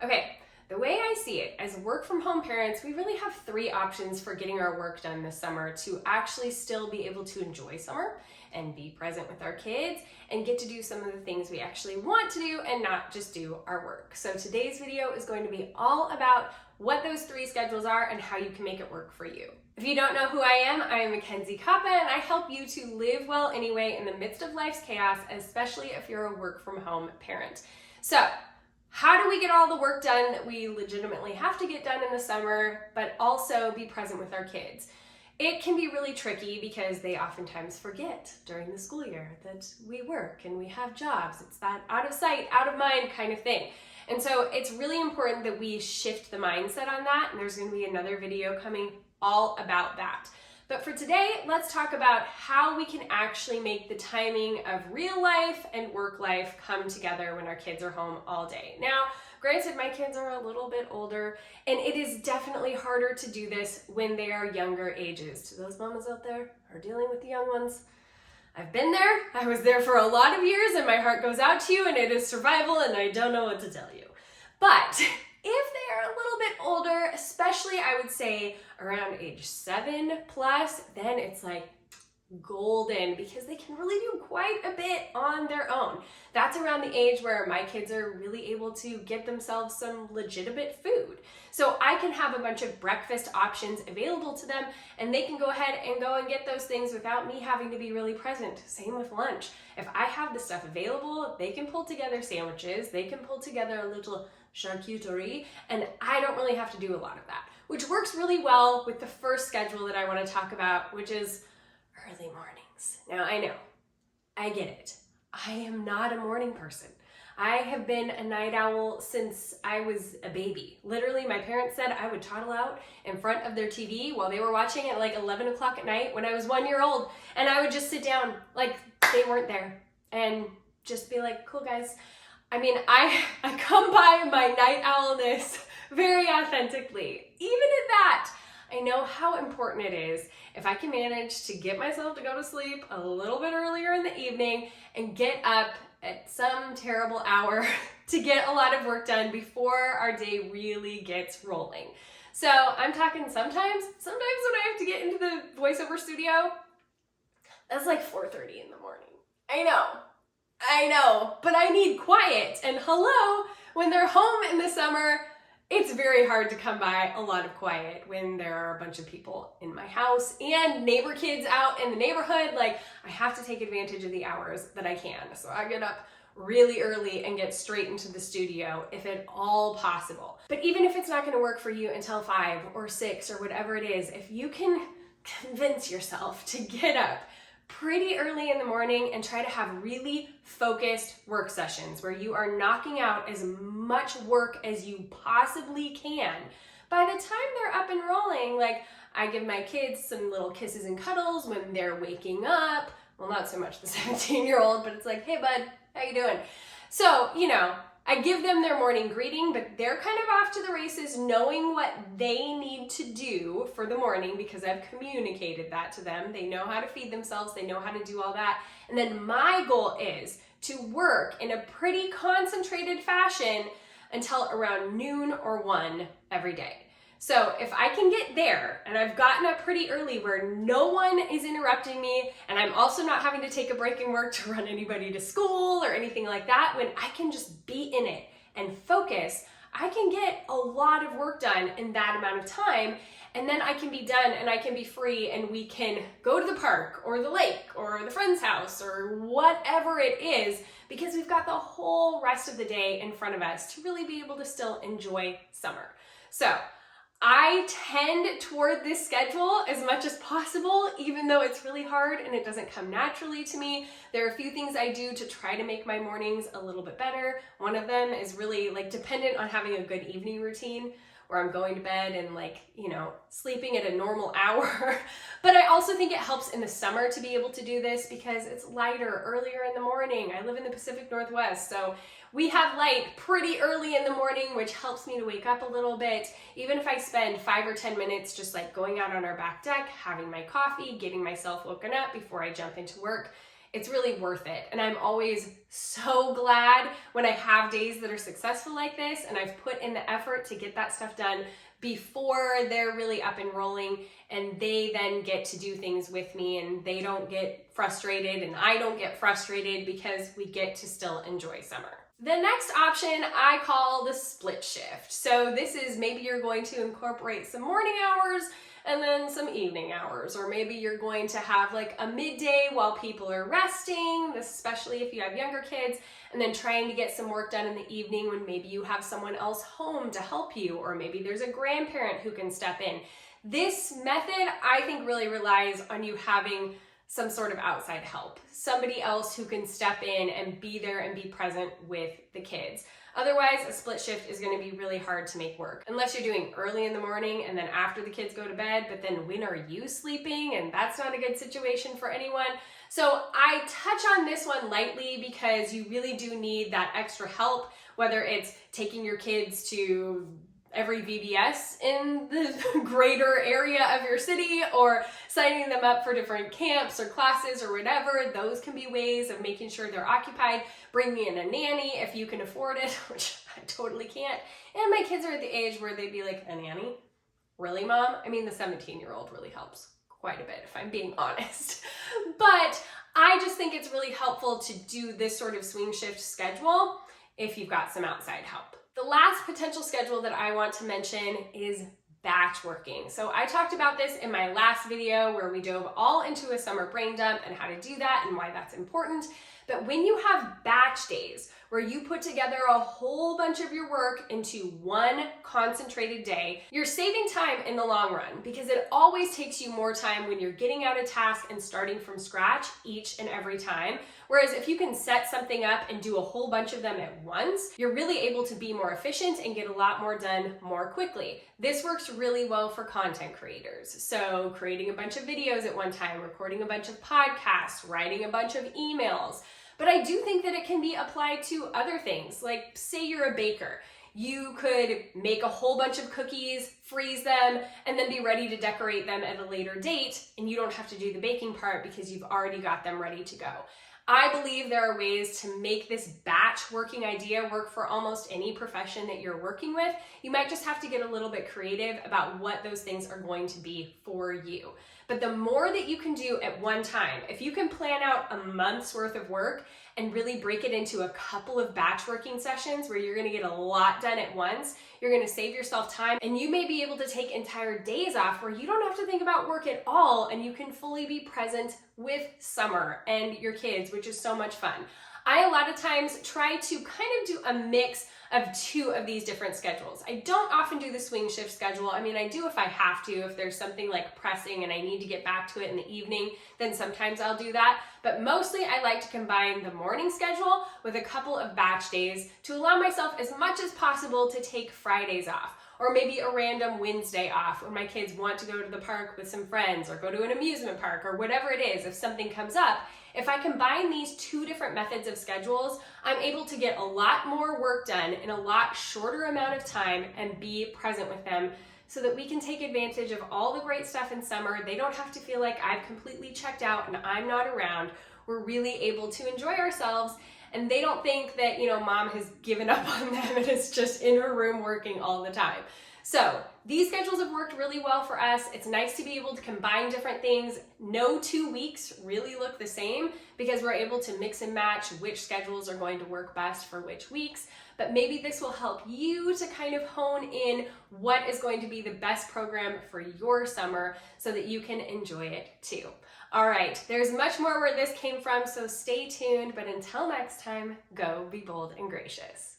Okay, the way I see it, as work from home parents, we really have three options for getting our work done this summer to actually still be able to enjoy summer and be present with our kids and get to do some of the things we actually want to do and not just do our work. So today's video is going to be all about what those three schedules are and how you can make it work for you. If you don't know who I am Mackenzie Kappa, and I help you to live well anyway in the midst of life's chaos, especially if you're a work from home parent. So, how do we get all the work done that we legitimately have to get done in the summer, but also be present with our kids? It can be really tricky because they oftentimes forget during the school year that we work and we have jobs. It's that out of sight, out of mind kind of thing. And so it's really important that we shift the mindset on that, and there's going to be another video coming all about that. But for today, let's talk about how we can actually make the timing of real life and work life come together when our kids are home all day. Now, granted, my kids are a little bit older, and it is definitely harder to do this when they are younger ages. To those mamas out there who are dealing with the young ones, I've been there. I was there for a lot of years, and my heart goes out to you, and it is survival, and I don't know what to tell you. But if they are a little bit older, especially I would say around age 7 plus, then it's like golden because they can really do quite a bit on their own. That's around the age where my kids are really able to get themselves some legitimate food. So I can have a bunch of breakfast options available to them, and they can go ahead and go and get those things without me having to be really present. Same with lunch. If I have the stuff available, they can pull together sandwiches, they can pull together a little charcuterie, and I don't really have to do a lot of that, which works really well with the first schedule that I want to talk about, which is early mornings. Now, I know, I get it. I am not a morning person. I have been a night owl since I was a baby. Literally, my parents said I would toddle out in front of their TV while they were watching at like 11 o'clock at night when I was 1 year old, and I would just sit down like they weren't there and just be like, cool guys. I mean, I come by my night owlness very authentically. Even at that, I know how important it is if I can manage to get myself to go to sleep a little bit earlier in the evening and get up at some terrible hour to get a lot of work done before our day really gets rolling. So I'm talking sometimes when I have to get into the voiceover studio, that's like 4:30 in the morning. I know, but I need quiet. And hello, when they're home in the summer, it's very hard to come by a lot of quiet when there are a bunch of people in my house and neighbor kids out in the neighborhood. Like, I have to take advantage of the hours that I can. So I get up really early and get straight into the studio if at all possible. But even if it's not going to work for you until 5 or 6 or whatever it is, if you can convince yourself to get up pretty early in the morning and try to have really focused work sessions where you are knocking out as much work as you possibly can. By the time they're up and rolling, like, I give my kids some little kisses and cuddles when they're waking up. Well, not so much the 17-year-old, but it's like, hey bud, how you doing? So, I give them their morning greeting, but they're kind of off to the races knowing what they need to do for the morning because I've communicated that to them. They know how to feed themselves. They know how to do all that. And then my goal is to work in a pretty concentrated fashion until around noon or 1 every day. So if I can get there and I've gotten up pretty early where no one is interrupting me and I'm also not having to take a break in work to run anybody to school or anything like that, when I can just be in it and focus, I can get a lot of work done in that amount of time, and then I can be done and I can be free and we can go to the park or the lake or the friend's house or whatever it is, because we've got the whole rest of the day in front of us to really be able to still enjoy summer. So I tend toward this schedule as much as possible, even though it's really hard and it doesn't come naturally to me. There are a few things I do to try to make my mornings a little bit better. One of them is really dependent on having a good evening routine where I'm going to bed and sleeping at a normal hour. But I also think it helps in the summer to be able to do this because it's lighter earlier in the morning. I live in the Pacific Northwest, so we have light pretty early in the morning, which helps me to wake up a little bit. Even if I spend 5 or 10 minutes just going out on our back deck, having my coffee, getting myself woken up before I jump into work, it's really worth it. And I'm always so glad when I have days that are successful like this and I've put in the effort to get that stuff done before they're really up and rolling, and they then get to do things with me and they don't get frustrated and I don't get frustrated because we get to still enjoy summer. The next option I call the split shift. So this is maybe you're going to incorporate some morning hours and then some evening hours, or maybe you're going to have like a midday while people are resting, especially if you have younger kids, and then trying to get some work done in the evening when maybe you have someone else home to help you, or maybe there's a grandparent who can step in. This method, I think, really relies on you having some sort of outside help, somebody else who can step in and be there and be present with the kids. Otherwise, a split shift is going to be really hard to make work, unless you're doing early in the morning and then after the kids go to bed, but then when are you sleeping? And that's not a good situation for anyone. So I touch on this one lightly because you really do need that extra help, whether it's taking your kids to every VBS in the greater area of your city, or signing them up for different camps or classes or whatever. Those can be ways of making sure they're occupied. Bringing in a nanny if you can afford it, which I totally can't. And my kids are at the age where they'd be like, a nanny? Really, Mom? I mean, the 17-year-old really helps quite a bit, if I'm being honest. But I just think it's really helpful to do this sort of swing shift schedule if you've got some outside help. The last potential schedule that I want to mention is batch working. So I talked about this in my last video where we dove all into a summer brain dump and how to do that and why that's important. But when you have batch days where you put together a whole bunch of your work into one concentrated day, you're saving time in the long run, because it always takes you more time when you're getting out a task and starting from scratch each and every time. Whereas if you can set something up and do a whole bunch of them at once, you're really able to be more efficient and get a lot more done more quickly. This works really well for content creators. So creating a bunch of videos at one time, recording a bunch of podcasts, writing a bunch of emails. But I do think that it can be applied to other things. Like, say you're a baker. You could make a whole bunch of cookies, freeze them, and then be ready to decorate them at a later date, and you don't have to do the baking part because you've already got them ready to go. I believe there are ways to make this batch working idea work for almost any profession that you're working with. You might just have to get a little bit creative about what those things are going to be for you. But the more that you can do at one time, if you can plan out a month's worth of work and really break it into a couple of batch working sessions where you're going to get a lot done at once, you're going to save yourself time, and you may be able to take entire days off where you don't have to think about work at all, and you can fully be present with summer and your kids, which is so much fun. I a lot of times try to kind of do a mix of two of these different schedules. I don't often do the swing shift schedule. I mean, I do if I have to. If there's something like pressing and I need to get back to it in the evening, then sometimes I'll do that. But mostly I like to combine the morning schedule with a couple of batch days to allow myself as much as possible to take Fridays off, or maybe a random Wednesday off when my kids want to go to the park with some friends or go to an amusement park or whatever it is. If something comes up, if I combine these two different methods of schedules, I'm able to get a lot more work done in a lot shorter amount of time and be present with them so that we can take advantage of all the great stuff in summer. They don't have to feel like I've completely checked out and I'm not around. We're really able to enjoy ourselves, and they don't think that, mom has given up on them and is just in her room working all the time. So these schedules have worked really well for us. It's nice to be able to combine different things. No 2 weeks really look the same because we're able to mix and match which schedules are going to work best for which weeks. But maybe this will help you to kind of hone in what is going to be the best program for your summer so that you can enjoy it too. All right, there's much more where this came from, so stay tuned. But until next time, go be bold and gracious.